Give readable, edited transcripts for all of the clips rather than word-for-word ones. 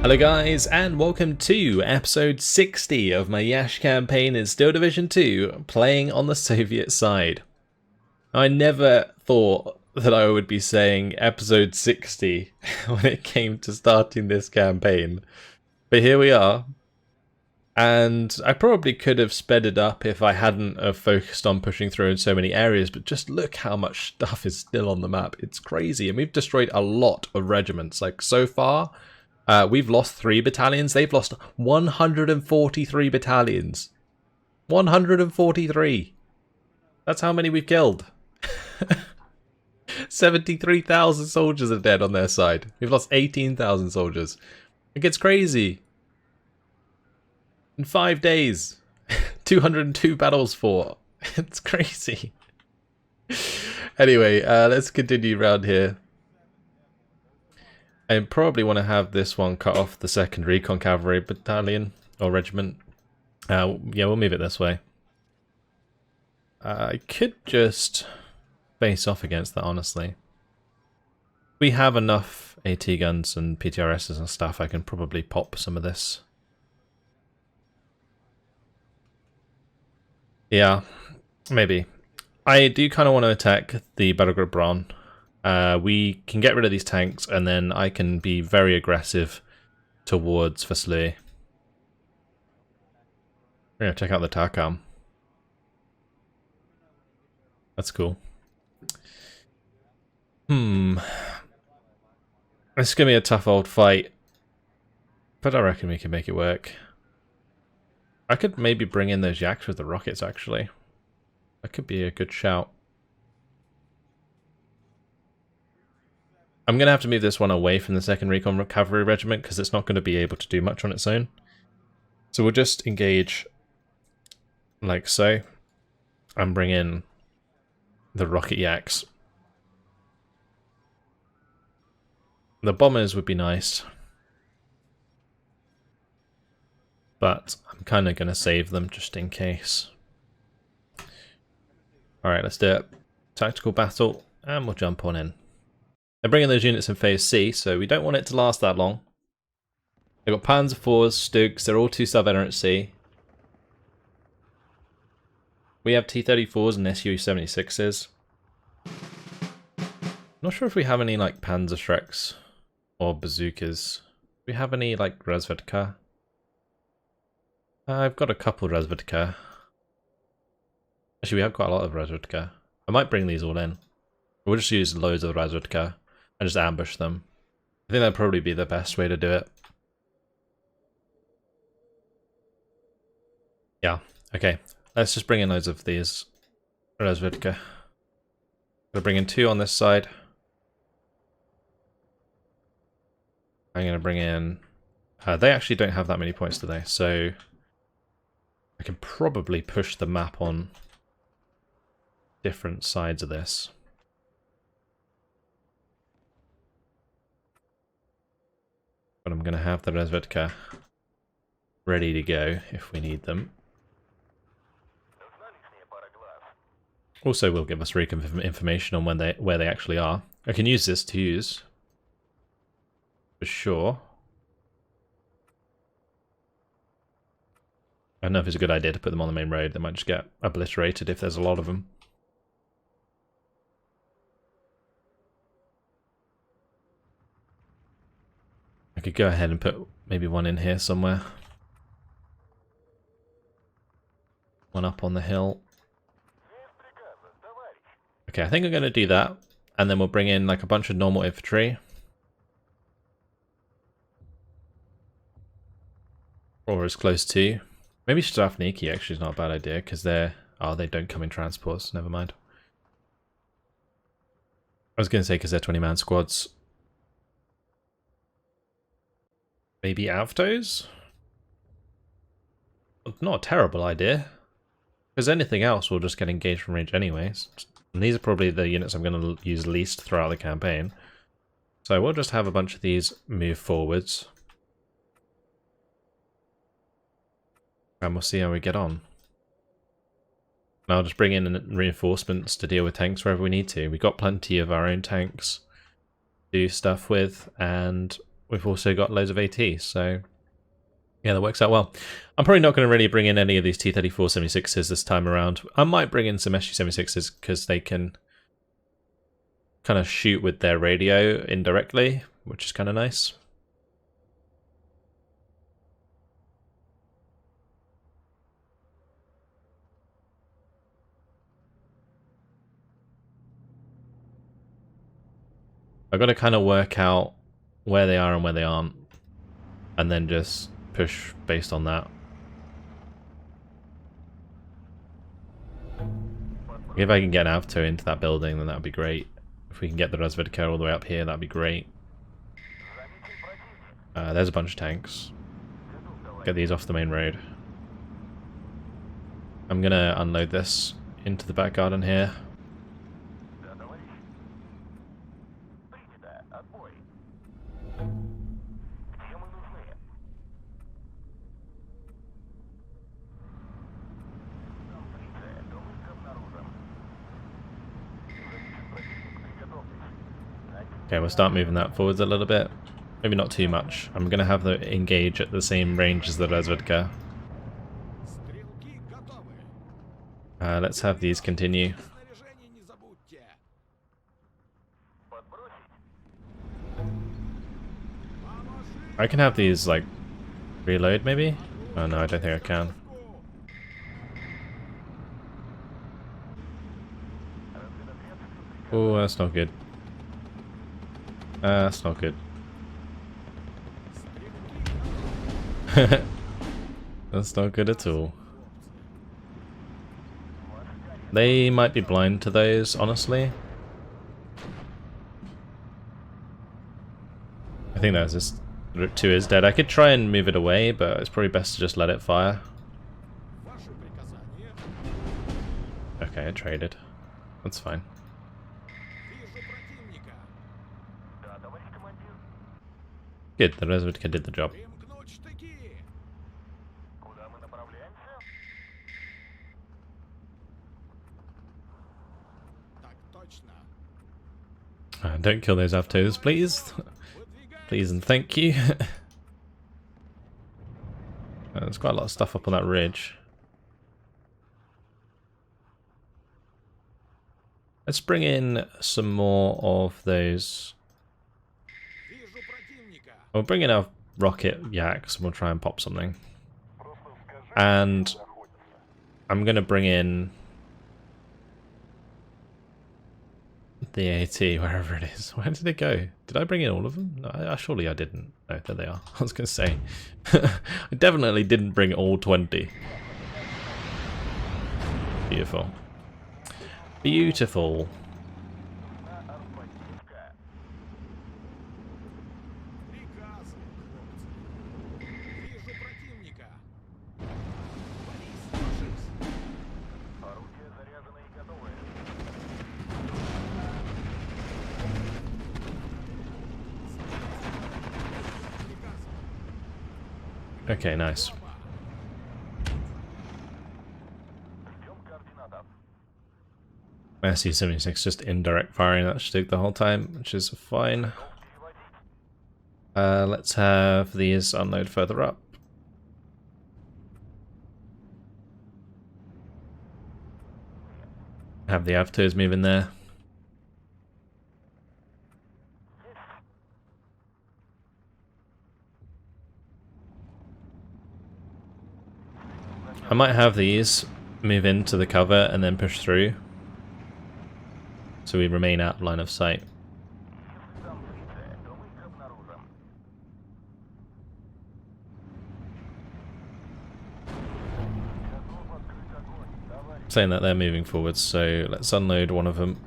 Hello guys, and welcome to episode 60 of my Iasi campaign in Steel Division 2, playing on the Soviet side. I never thought that I would be saying episode 60 when it came to starting this campaign, but here we are. And I probably could have sped it up if I hadn't have focused on pushing through in so many areas, but just look how much stuff is still on the map. It's crazy, and we've destroyed a lot of regiments. Like, so far, we've lost 3 battalions. They've lost 143 battalions. 143. That's how many we've killed. 73,000 soldiers are dead on their side. We've lost 18,000 soldiers. It gets crazy. In 5 days, 202 battles fought. It's crazy. Anyway, let's continue around here. I probably want to have this one cut off the 2nd Recon Cavalry Battalion or Regiment. Yeah, we'll move it this way. I could just face off against that, honestly. We have enough AT guns and PTRSs and stuff. I can probably pop some of this. Yeah, maybe. I do kind of want to attack the Battle Group Braun. We can get rid of these tanks, and then I can be very aggressive towards Vaslui. Yeah, check out the Tarkam. That's cool. It's gonna be a tough old fight, but I reckon we can make it work. I could maybe bring in those yaks with the rockets, actually. That could be a good shout. I'm going to have to move this one away from the 2nd Recon Cavalry Regiment because it's not going to be able to do much on its own. So we'll just engage like so and bring in the rocket yaks. The bombers would be nice, but I'm kind of going to save them just in case. Alright, let's do it. Tactical battle, and we'll jump on in. They're bringing those units in phase C, so we don't want it to last that long. They've got Panzer IVs, Stugs, they're all 2-star veteran at sea. We have T-34s and Su-76s. Not sure if we have any like Panzer Shreks or bazookas. Do we have any like Razvedka? I've got a couple Razvedka. Actually, we have quite a lot of Razvedka. I might bring these all in. We'll just use loads of Razvedka and just ambush them. I think that'd probably be the best way to do it. Yeah, okay. Let's just bring in loads of these Razvedka. Gonna bring in 2 on this side. I'm gonna bring in... they actually don't have that many points today, so I can probably push the map on different sides of this. But I'm going to have the Razvedka ready to go if we need them. Also will give us recon information on where they actually are. I can use this to use for sure. I don't know if it's a good idea to put them on the main road. They might just get obliterated if there's a lot of them. I could go ahead and put maybe one in here somewhere. One up on the hill. Okay, I think I'm going to do that. And then we'll bring in like a bunch of normal infantry. Or as close to. Maybe Strafniki actually is not a bad idea because they're... Oh, they don't come in transports. Never mind. I was going to say because they're 20-man squads. Maybe Avtos? Not a terrible idea. Because anything else will just get engaged from range anyways. And these are probably the units I'm going to use least throughout the campaign. So we'll just have a bunch of these move forwards. And we'll see how we get on. And I'll just bring in reinforcements to deal with tanks wherever we need to. We've got plenty of our own tanks to do stuff with, and we've also got loads of AT, so yeah, that works out well. I'm probably not going to really bring in any of these T-34 76s this time around. I might bring in some SU-76s because they can kind of shoot with their radio indirectly, which is kind of nice. I've got to kind of work out where they are and where they aren't, and then just push based on that. If I can get an Avto into that building, then that would be great. If we can get the Razvedka all the way up here, that'd be great. There's a bunch of tanks. Get these off the main road. I'm gonna unload this into the back garden here. Okay, we'll start moving that forwards a little bit. Maybe not too much. I'm going to have the engage at the same range as the Razvedka. Let's have these continue. I can have these, like, reload maybe? Oh no, I don't think I can. Oh, that's not good. That's not good. That's not good at all. They might be blind to those, honestly. I think that's just... Route 2 is dead. I could try and move it away, but it's probably best to just let it fire. Okay, I traded. That's fine. Good, the Razvedka did the job. Don't kill those Avtos, please. Please and thank you. There's quite a lot of stuff up on that ridge. Let's bring in some more of those. We'll bring in our rocket yaks and we'll try and pop something. And I'm going to bring in the AT, wherever it is. Where did it go? Did I bring in all of them? No, surely I didn't. No, there they are. I was going to say. I definitely didn't bring all 20. Beautiful. Beautiful. Okay, nice. SU-76 just indirect firing that should take the whole time, which is fine. Let's have these unload further up. Have the Avtos move in there. I might have these move into the cover and then push through, so we remain out of line of sight. Saying that they're moving forwards, so let's unload one of them.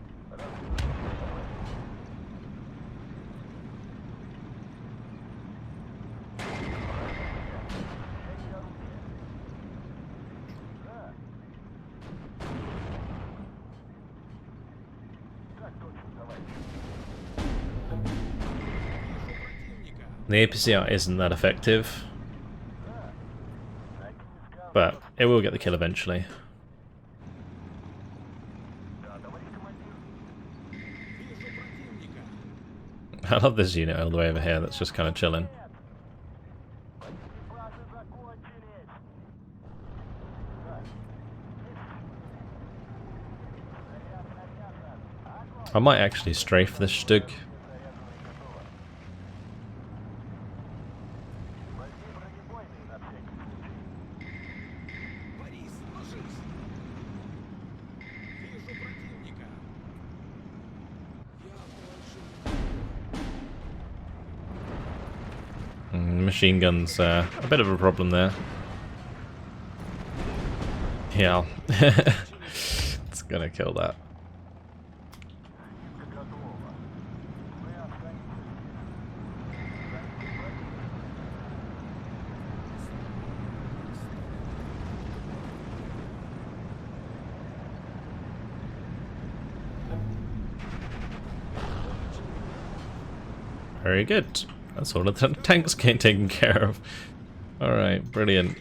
The APCR isn't that effective, but it will get the kill eventually. I love this unit all the way over here that's just kind of chilling. I might actually strafe this Stug. Machine guns, a bit of a problem there. Yeah, it's gonna kill that. Very good. That's all of the tanks getting taken care of. Alright, brilliant.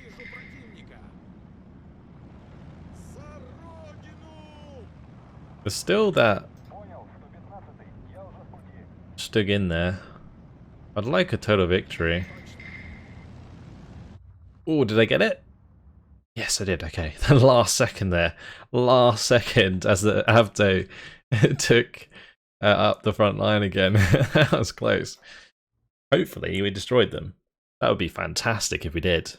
There's still that Stug in there. I'd like a total victory. Oh, did I get it? Yes, I did. Okay, the last second there. Last second as the Avto took up the front line again. That was close. Hopefully we destroyed them. That would be fantastic if we did.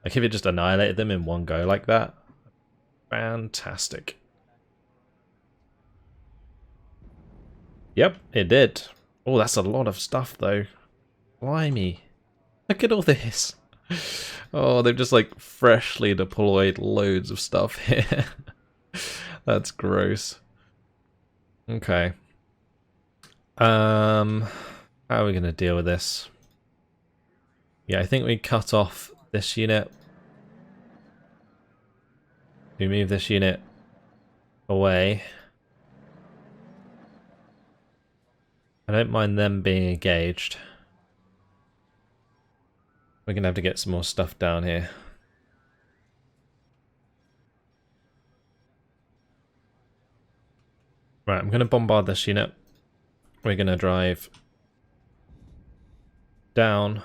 Like if it just annihilated them in one go like that. Fantastic. Yep, it did. Oh, that's a lot of stuff though. Blimey. Look at all this. Oh, they've just like freshly deployed loads of stuff here. That's gross. Okay. How are we going to deal with this? Yeah, I think we cut off this unit. We move this unit away. I don't mind them being engaged. We're going to have to get some more stuff down here. Right, I'm going to bombard this unit. We're going to drive down,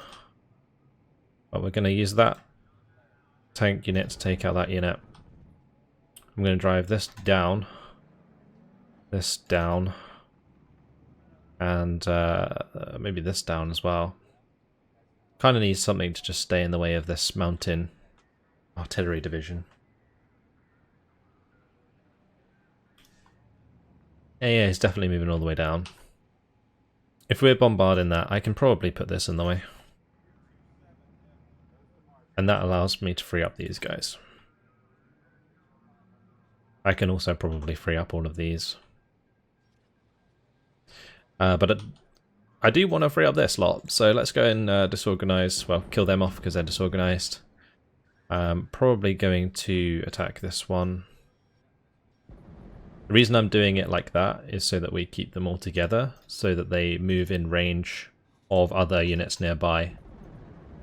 but we're going to use that tank unit to take out that unit. I'm going to drive this down, and maybe this down as well. Kind of need something to just stay in the way of this mountain artillery division. Yeah, it's definitely moving all the way down. If we're bombarding that, I can probably put this in the way. And that allows me to free up these guys. I can also probably free up all of these. But I do want to free up this lot, so let's go and disorganize, well, kill them off because they're disorganized. Probably going to attack this one. The reason I'm doing it like that is so that we keep them all together, so that they move in range of other units nearby.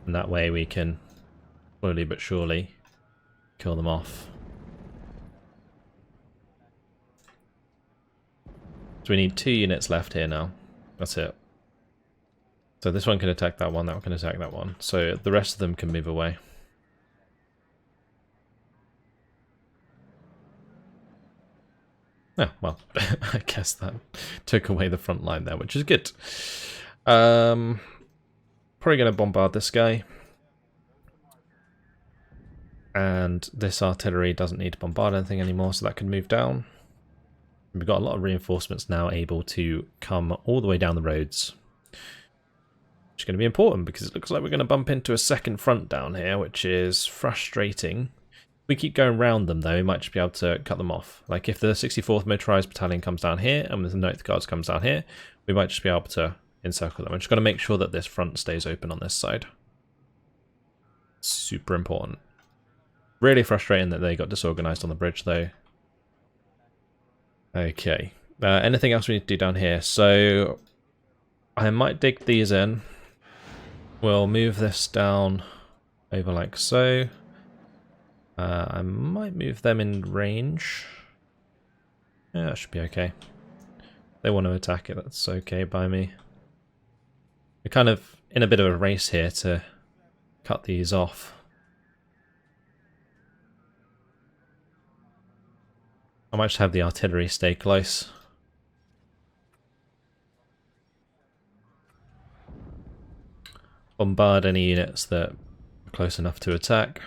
And that way we can slowly but surely kill them off. So we need 2 units left here now. That's it. So this one can attack that one can attack that one. So the rest of them can move away. Oh, well, I guess that took away the front line there, which is good. Probably going to bombard this guy. And this artillery doesn't need to bombard anything anymore, so that can move down. We've got a lot of reinforcements now able to come all the way down the roads. Which is going to be important because it looks like we're going to bump into a second front down here, which is frustrating. If we keep going round them though, we might just be able to cut them off. Like if the 64th Motorised Battalion comes down here and the 9th Guards comes down here, we might just be able to encircle them. We're just going to make sure that this front stays open on this side. Super important. Really frustrating that they got disorganised on the bridge though. Okay. Anything else we need to do down here? So I might dig these in. We'll move this down over like so. I might move them in range. Yeah, that should be okay. They want to attack it, that's okay by me. We're kind of in a bit of a race here to cut these off. I might just have the artillery stay close. Bombard any units that are close enough to attack.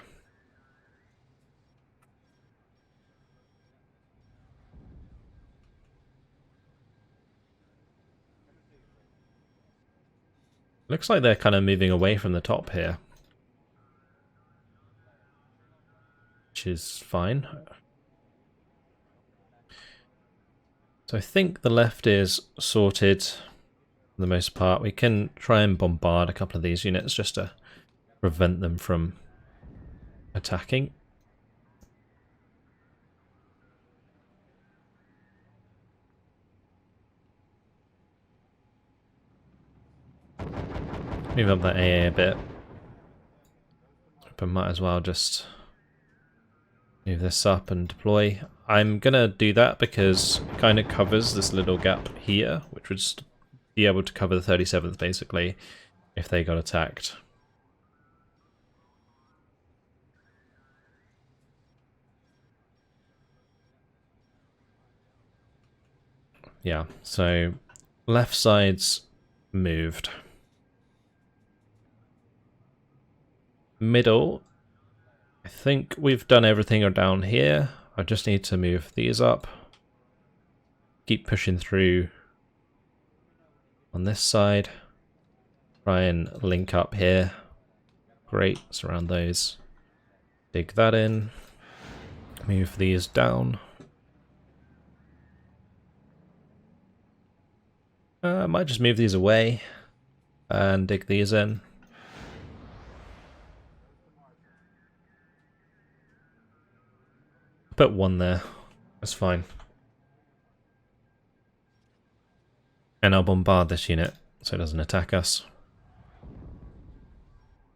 Looks like they're kind of moving away from the top here, which is fine. So I think the left is sorted for the most part. We can try and bombard a couple of these units just to prevent them from attacking. Move up that AA a bit. But might as well just move this up and deploy. I'm gonna do that because it kind of covers this little gap here, which would be able to cover the 37th basically if they got attacked. Yeah, so left side's moved. Middle, I think we've done everything down here. I just need to move these up. Keep pushing through on this side. Try and link up here. Great, surround those. Dig that in. Move these down. I might just move these away and dig these in. Put one there. That's fine. And I'll bombard this unit so it doesn't attack us.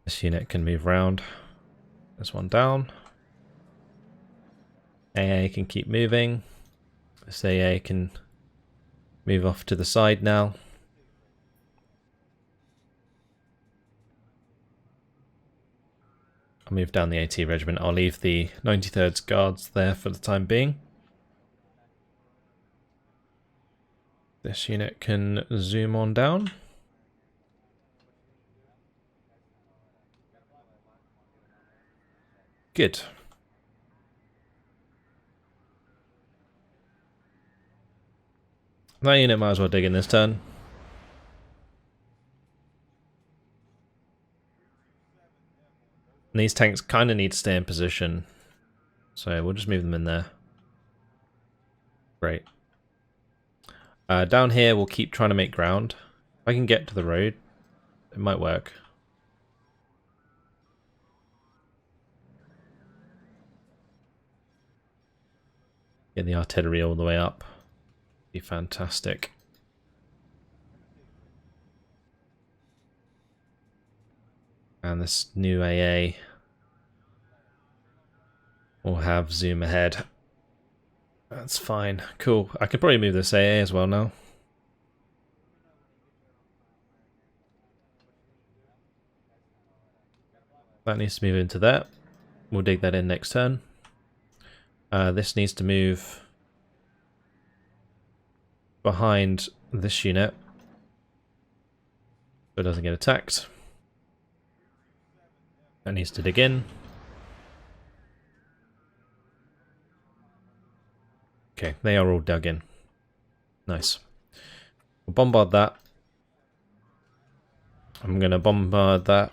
This unit can move round. This one down. AA can keep moving. This AA can move off to the side now. I'll move down the AT regiment. I'll leave the 93rd Guards there for the time being. This unit can zoom on down. Good. That unit might as well dig in this turn. And these tanks kind of need to stay in position, so we'll just move them in there. Great. Down here we'll keep trying to make ground. If I can get to the road, it might work. Get the artillery all the way up. Be fantastic. And this new AA will have zoom ahead. That's fine. Cool. I could probably move this AA as well now. That needs to move into there. We'll dig that in next turn. This needs to move behind this unit so it doesn't get attacked. That needs to dig in. Okay, they are all dug in. Nice. We'll bombard that. I'm going to bombard that.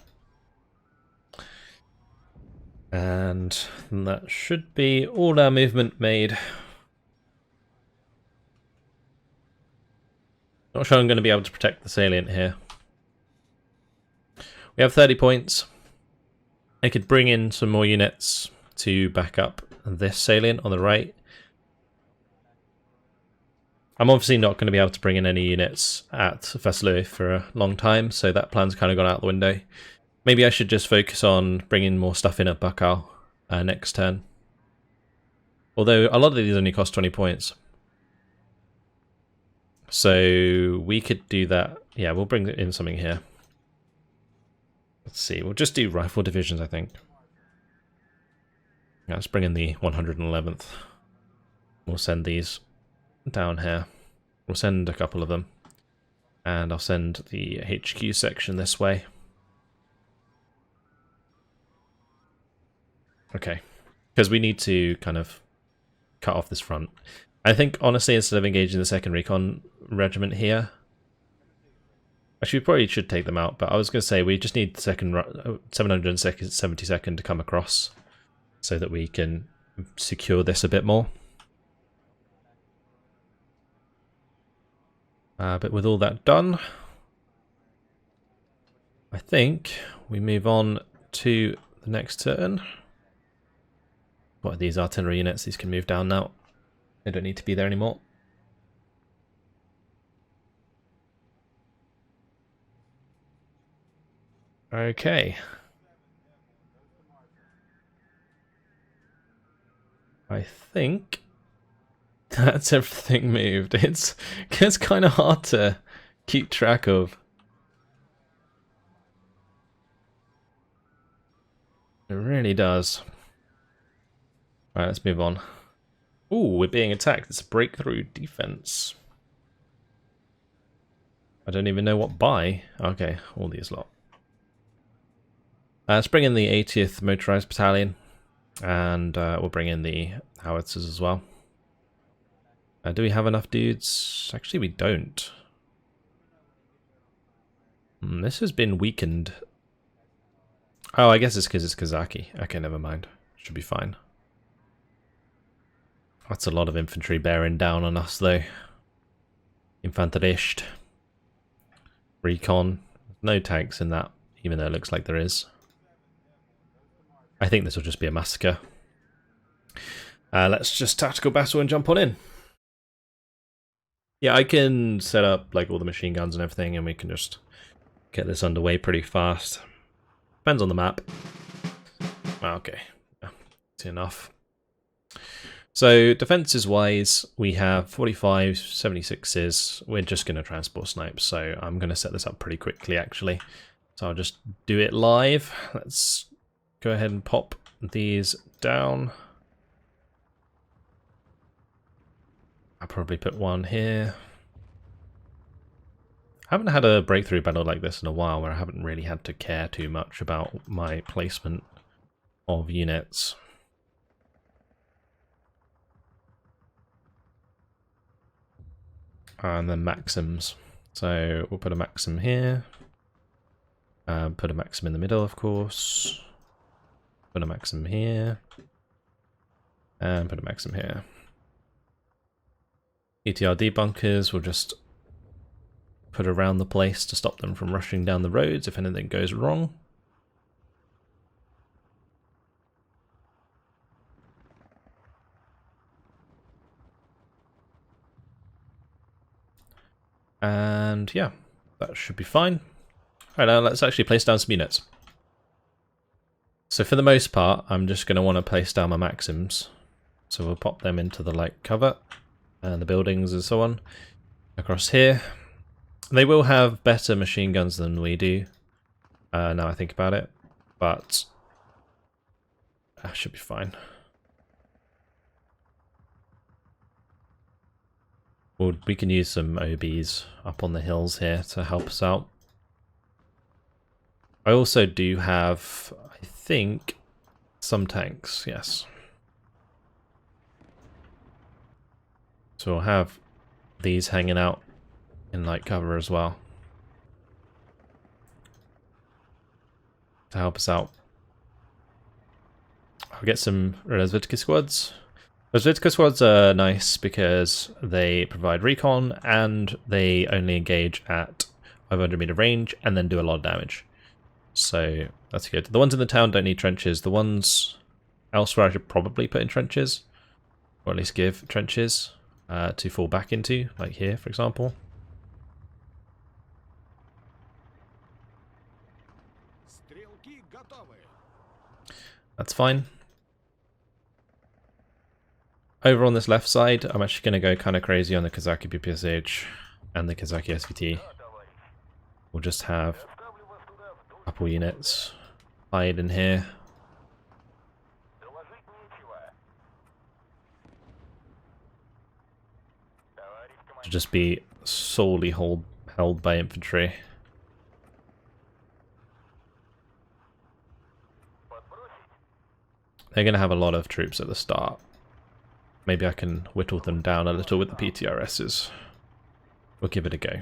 And that should be all our movement made. Not sure I'm going to be able to protect the salient here. We have 30 points. I could bring in some more units to back up this salient on the right. I'm obviously not going to be able to bring in any units at Vaslui for a long time, so that plan's kind of gone out the window. Maybe I should just focus on bringing more stuff in at Bakal next turn. Although a lot of these only cost 20 points. So we could do that. Yeah, we'll bring in something here. Let's see, we'll just do rifle divisions, I think. Yeah, let's bring in the 111th. We'll send these down here. We'll send a couple of them. And I'll send the HQ section this way. Okay. Because we need to kind of cut off this front. I think, honestly, instead of engaging the 2nd Recon Regiment here... Actually, we probably should take them out, but I was going to say we just need the 772nd to come across so that we can secure this a bit more. But with all that done, I think we move on to the next turn. What are these artillery units? These can move down now. They don't need to be there anymore. Okay. I think that's everything moved. It gets kind of hard to keep track of. It really does. Alright, let's move on. Ooh, we're being attacked. It's a breakthrough defense. I don't even know what by. Okay, all these lot. Let's bring in the 80th Motorized Battalion. And we'll bring in the howitzers as well. Do we have enough dudes? Actually, we don't. This has been weakened. Oh, I guess it's because it's Kazaki. Okay, never mind. Should be fine. That's a lot of infantry bearing down on us, though. Infanterist. Recon. No tanks in that, even though it looks like there is. I think this will just be a massacre. Let's just tactical battle and jump on in. Yeah, I can set up like all the machine guns and everything, and we can just get this underway pretty fast. Depends on the map. Okay, yeah, that's enough. So defenses wise, we have 45, 76s. We're just going to transport snipes, so I'm going to set this up pretty quickly actually. So I'll just do it live. Let's go ahead and pop these down. I'll probably put one here. I haven't had a breakthrough battle like this in a while where I haven't really had to care too much about my placement of units. And then maxims. So we'll put a maxim here. Put a maxim in the middle, of course. Put a maxim here. And put a maxim here. ETRD bunkers will just put around the place to stop them from rushing down the roads if anything goes wrong. And yeah, that should be fine. Alright, now let's actually place down some units. So for the most part, I'm just going to want to place down my maxims. So we'll pop them into the light cover and the buildings and so on across here. They will have better machine guns than we do, now I think about it, but that should be fine. Well, we can use some OBs up on the hills here to help us out. I also do have, I think, some tanks, yes. So we'll have these hanging out in light cover as well to help us out. I'll get some Razvedka squads. Razvedka squads are nice because they provide recon and they only engage at 500 meter range and then do a lot of damage. So that's good. The ones in the town don't need trenches. The ones elsewhere I should probably put in trenches, or at least give trenches to fall back into, like here for example. That's fine. Over on this left side, I'm actually going to go kind of crazy on the Kazaki PPSH and the Kazaki SVT. We'll just have Couple units hide in here. To just be solely held by infantry. They're going to have a lot of troops at the start. Maybe I can whittle them down a little with the PTRSs. We'll give it a go.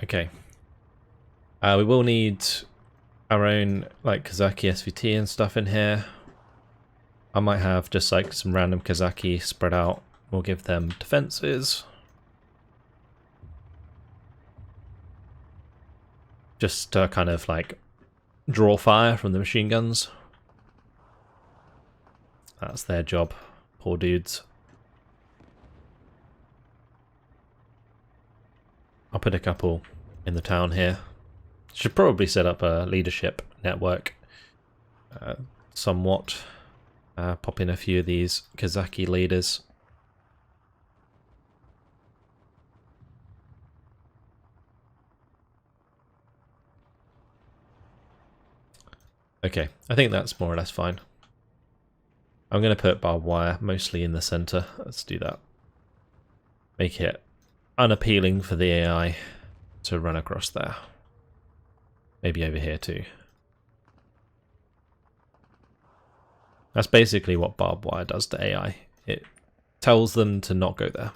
Okay. We will need our own like Kazaki SVT and stuff in here. I might have just like some random Kazaki spread out. We'll give them defenses. Just to kind of like draw fire from the machine guns. That's their job. Poor dudes. I'll put a couple in the town here. Should probably set up a leadership network somewhat. Pop in a few of these Kazaki leaders. Okay, I think that's more or less fine. I'm going to put barbed wire mostly in the center. Let's do that. Make it unappealing for the AI to run across there. Maybe over here too. That's basically what barbed wire does to AI. It tells them to not go there.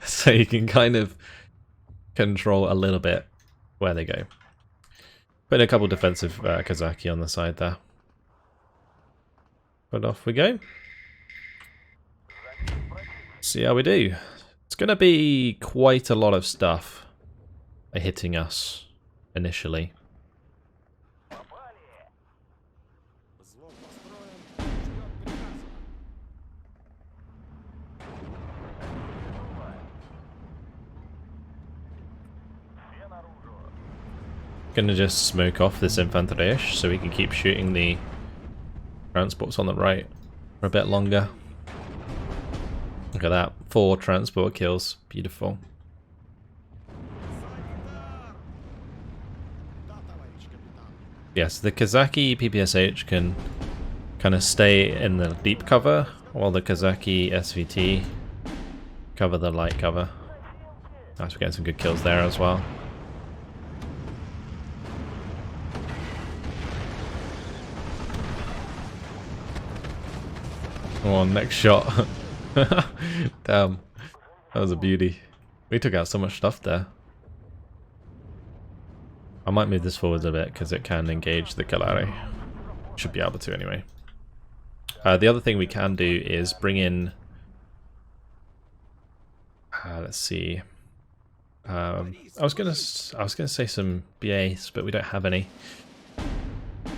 So you can kind of control a little bit where they go. Put a couple defensive Kazaki on the side there. But off we go. See how we do. It's going to be quite a lot of stuff hitting us initially. Gonna just smoke off this infantry-ish so we can keep shooting the transports on the right for a bit longer. Look at that, 4 transport kills, beautiful. Yes, the Kazaki PPSH can kind of stay in the deep cover while the Kazaki SVT cover the light cover. Nice, we're getting some good kills there as well. Come on, next shot. Damn, that was a beauty. We took out so much stuff there. I might move this forwards a bit because it can engage the Kalari. Should be able to anyway. The other thing we can do is bring in. Let's see. I was gonna say some BAs, but we don't have any.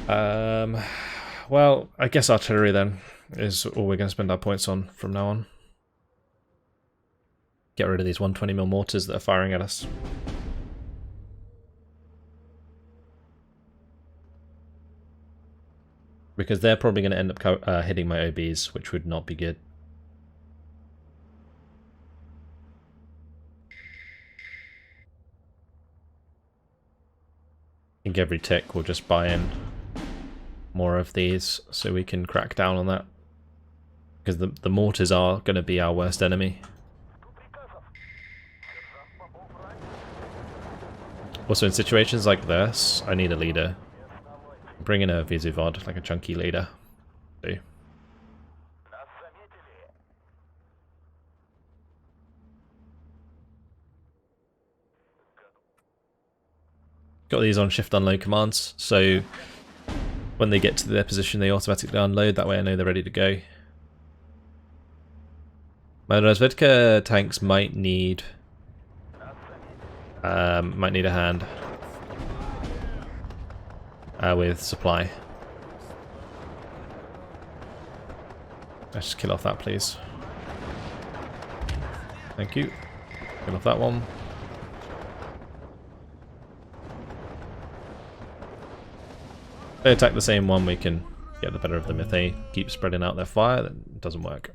Well, I guess artillery then is all we're going to spend our points on from now on. Get rid of these 120mm mortars that are firing at us. Because they're probably going to end up hitting my OBs, which would not be good. I think every tick will just buy in more of these so we can crack down on that. Because the mortars are going to be our worst enemy. Also in situations like this, I need a leader. Bring in a Vizuvod, like a chunky leader. Do. Got these on shift unload commands, so when they get to their position they automatically unload, that way I know they're ready to go. My Razvedka tanks might need a hand with supply. Let's just kill off that, please. Thank you. Kill off that one. they attack the same one, we can get the better of them. If they keep spreading out their fire, then it doesn't work.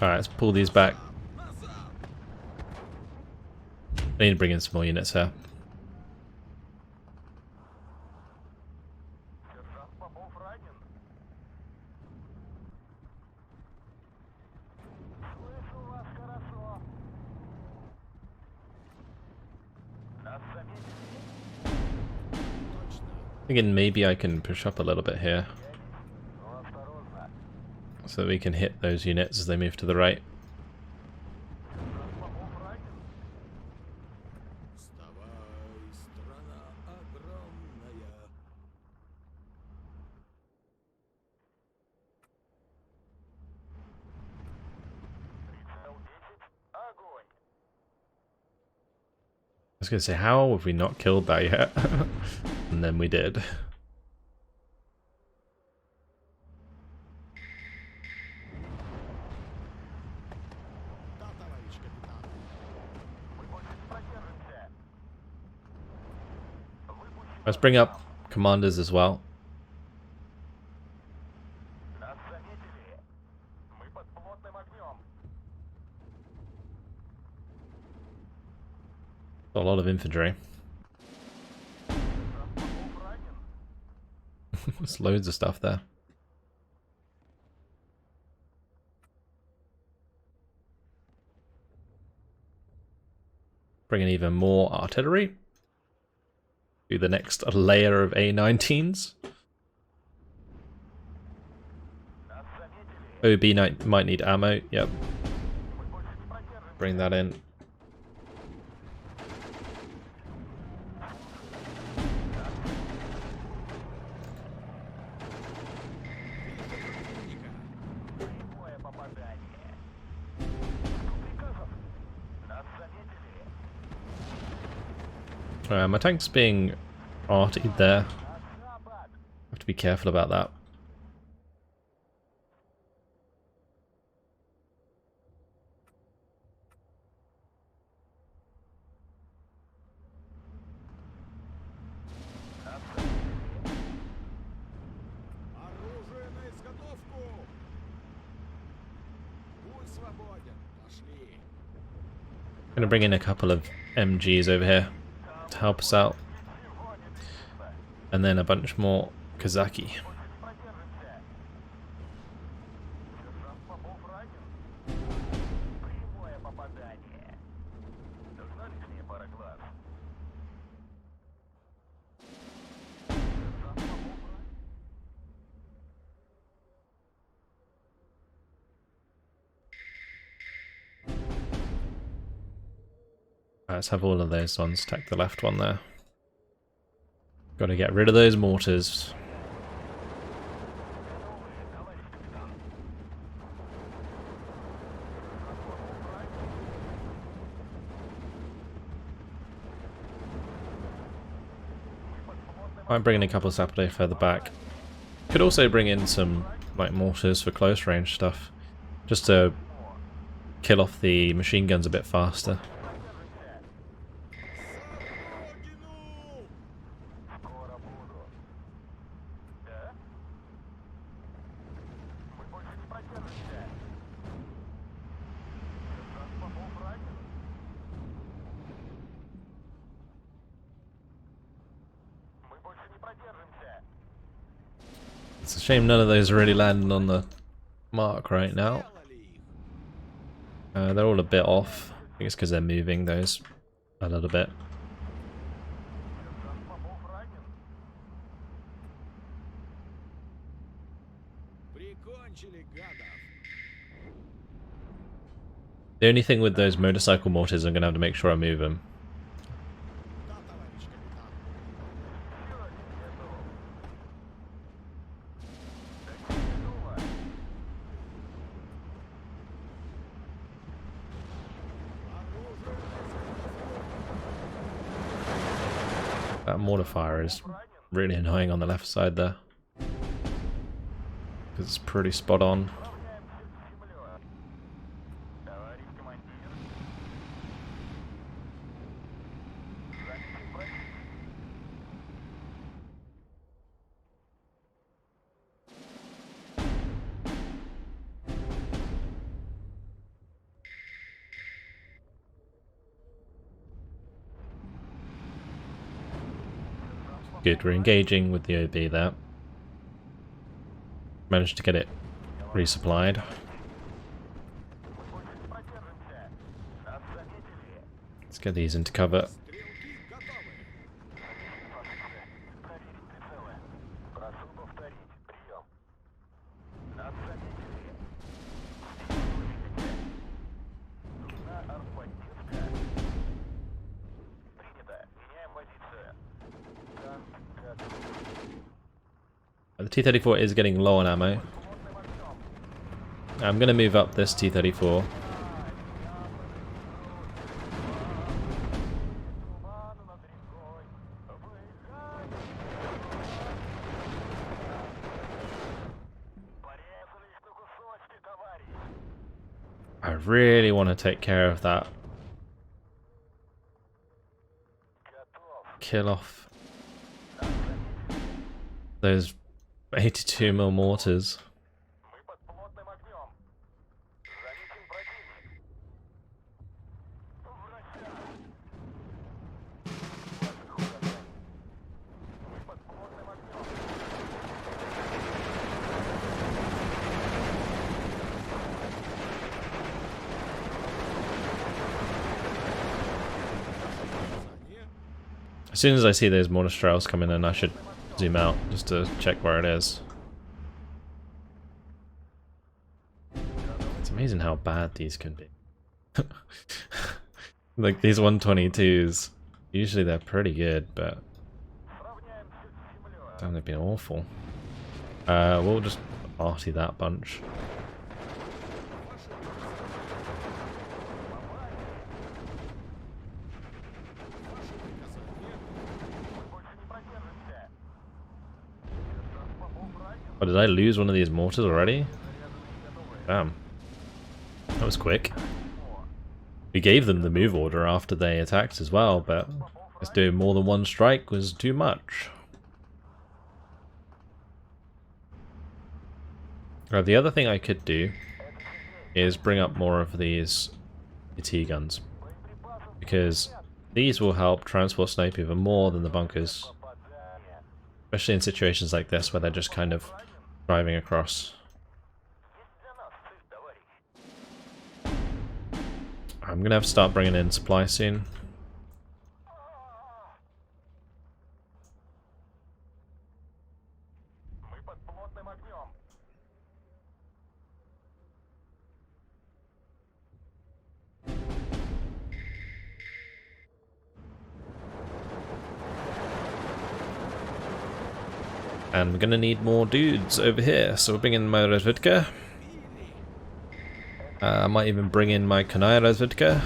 Alright, let's pull these back. I need to bring in some more units here. Thinking maybe I can push up a little bit here, so that we can hit those units as they move to the right. I was going to say, how have we not killed that yet? And then we did. Let's bring up commanders as well. A lot of infantry. There's loads of stuff there. Bring in even more artillery. Do the next layer of A-19s. OB might need ammo, yep. Bring that in. My tank's being artied there. Have to be careful about that. I'm gonna bring in a couple of MGs over here to help us out, and then a bunch more Kazaki. Let's have all of those ones. Attack the left one there. Got to get rid of those mortars. I'm bringing a couple of Sapode further back. Could also bring in some like mortars for close range stuff, just to kill off the machine guns a bit faster. It's a shame none of those are really landing on the mark right now. They're all a bit off. I think it's because they're moving those a little bit. The only thing with those motorcycle mortars, I'm going to have to make sure I move them. That mortar fire is really annoying on the left side there. Because it's pretty spot on. Good, we're engaging with the OB there. Managed to get it resupplied. Let's get these into cover. The T-34 is getting low on ammo. I'm going to move up this T-34. I really want to take care of that. Kill off those 82mm mortars. As soon as I see those mortar trails coming in, I should zoom out just to check where it is. It's amazing how bad these can be. Like these 122s, usually they're pretty good, but damn, they've been awful. We'll just party that bunch. Oh, did I lose one of these mortars already? Damn. That was quick. We gave them the move order after they attacked as well, but just doing more than one strike was too much. The other thing I could do is bring up more of these AT guns, because these will help transport snipe even more than the bunkers. Especially in situations like this where they're just kind of driving across. I'm gonna have to start bringing in supply soon. And we're gonna need more dudes over here, so we'll bring in my Razvedka. I might even bring in my Kanaya Razvedka.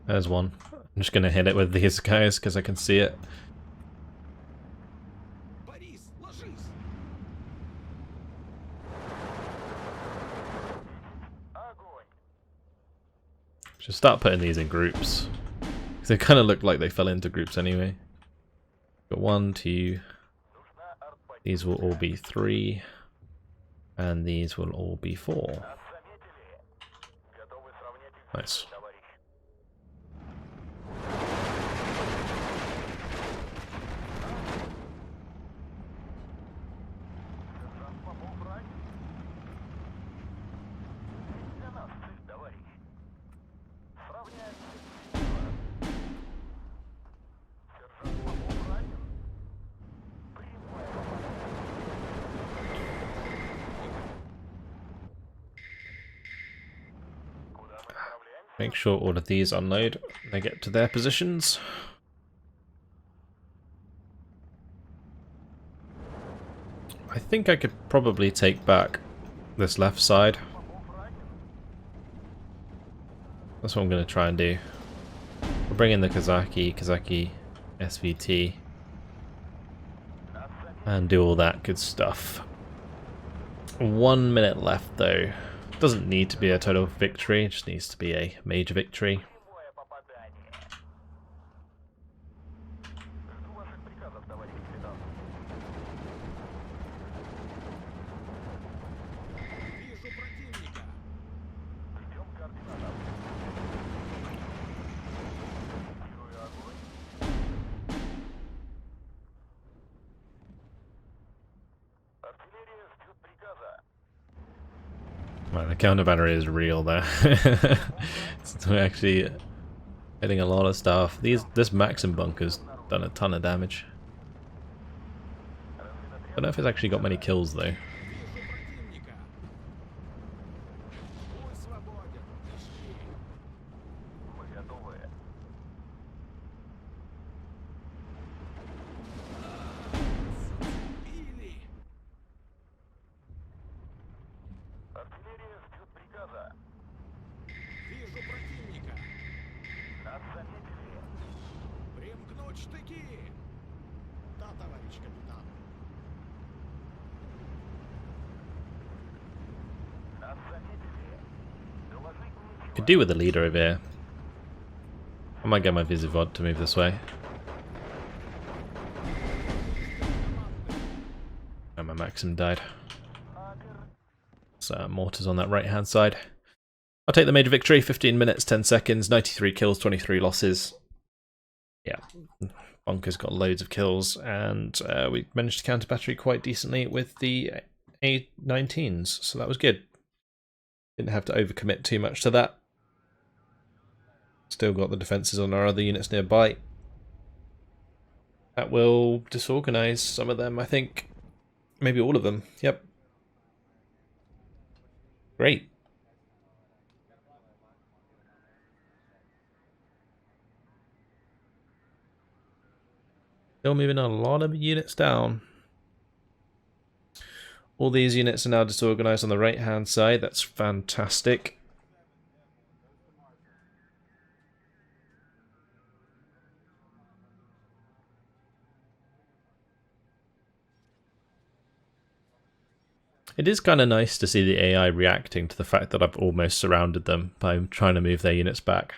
There's one. I'm just gonna hit it with these guys because I can see it. Should start putting these in groups. They kind of look like they fell into groups anyway. Got 1, 2. These will all be 3. And these will all be 4. Nice. Make sure all of these unload when they get to their positions. I think I could probably take back this left side. That's what I'm going to try and do. We'll bring in the Kazaki SVT, and do all that good stuff. 1 minute left though. Doesn't need to be a total victory, it just needs to be a major victory. Right, the counter battery is real there. We're actually hitting a lot of stuff. This Maxim bunker's done a ton of damage. I don't know if it's actually got many kills though. Could do with the leader over here. I might get my Visivod to move this way. And my Maxim died. So mortars on that right hand side. I'll take the major victory, 15 minutes, 10 seconds, 93 kills, 23 losses. Yeah, Bunker's got loads of kills, and we managed to counter battery quite decently with the A19s, so that was good. Didn't have to overcommit too much to that. Still got the defences on our other units nearby. That will disorganise some of them, I think. Maybe all of them, yep. Great. Still moving a lot of units down. All these units are now disorganized on the right hand side. That's fantastic. It is kind of nice to see the AI reacting to the fact that I've almost surrounded them by trying to move their units back.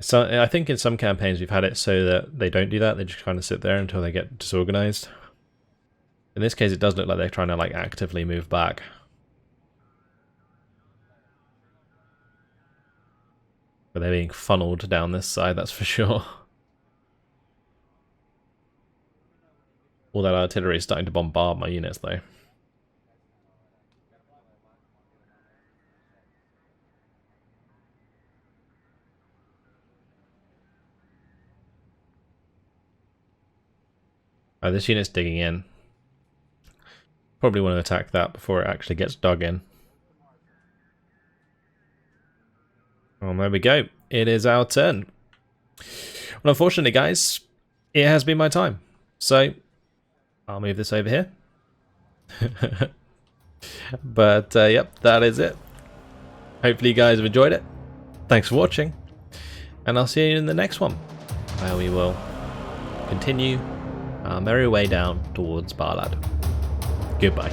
So I think in some campaigns we've had it so that they don't do that, they just kind of sit there until they get disorganized. In this case it does look like they're trying to like actively move back. But they're being funneled down this side, that's for sure. All that artillery is starting to bombard my units though. Oh, this unit's digging in. Probably want to attack that before it actually gets dug in. Well, there we go. It is our turn. Well, unfortunately, guys, it has been my time. So, I'll move this over here. But, yep, that is it. Hopefully you guys have enjoyed it. Thanks for watching. And I'll see you in the next one, where we will continue our merry way down towards Barlad. Goodbye.